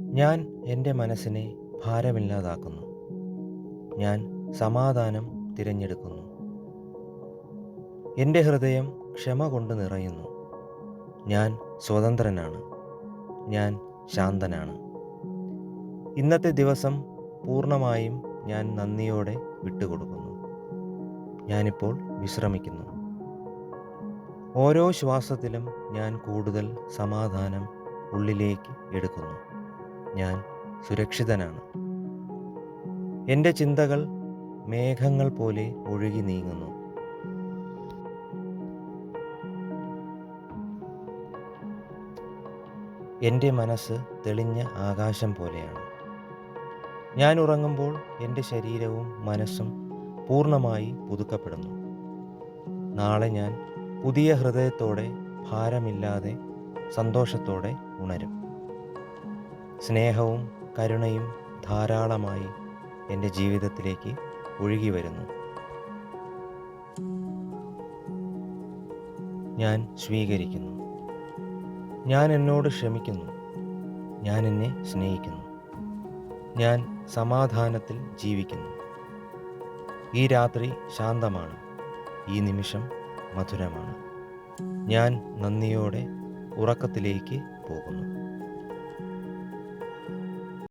ഞാൻ എൻ്റെ മനസ്സിനെ ഭാരമില്ലാതാക്കുന്നു. ഞാൻ സമാധാനം തിരഞ്ഞെടുക്കുന്നു. എൻ്റെ ഹൃദയം ക്ഷമ കൊണ്ട് നിറയുന്നു. ഞാൻ സ്വതന്ത്രനാണ്. ഞാൻ ശാന്തനാണ്. ഇന്നത്തെ ദിവസം പൂർണ്ണമായും ഞാൻ നന്ദിയോടെ വിട്ടുകൊടുക്കുന്നു. ഞാനിപ്പോൾ വിശ്രമിക്കുന്നു. ഓരോ ശ്വാസത്തിലും ഞാൻ കൂടുതൽ സമാധാനം ഉള്ളിലേക്ക് എടുക്കുന്നു. ഞാൻ സുരക്ഷിതനാണ്. എൻ്റെ ചിന്തകൾ മേഘങ്ങൾ പോലെ ഒഴുകി നീങ്ങുന്നു. എൻ്റെ മനസ്സ് തെളിഞ്ഞ ആകാശം പോലെയാണ്. ഞാൻ ഉറങ്ങുമ്പോൾ എൻ്റെ ശരീരവും മനസ്സും പൂർണ്ണമായി പുതുക്കപ്പെടുന്നു. നാളെ ഞാൻ പുതിയ ഹൃദയത്തോടെ, ഭാരമില്ലാതെ, സന്തോഷത്തോടെ ഉണരും. സ്നേഹവും കരുണയും ധാരാളമായി എൻ്റെ ജീവിതത്തിലേക്ക് ഒഴുകി വരുന്നു. ഞാൻ സ്വീകരിക്കുന്നു. ഞാൻ എന്നോട് ക്ഷമിക്കുന്നു. ഞാൻ എന്നെ സ്നേഹിക്കുന്നു. ഞാൻ സമാധാനത്തിൽ ജീവിക്കുന്നു. ഈ രാത്രി ശാന്തമാണ്. ഈ നിമിഷം മധുരമാണ്. ഞാൻ നന്ദിയോടെ ഉറക്കത്തിലേക്ക് പോകുന്നു.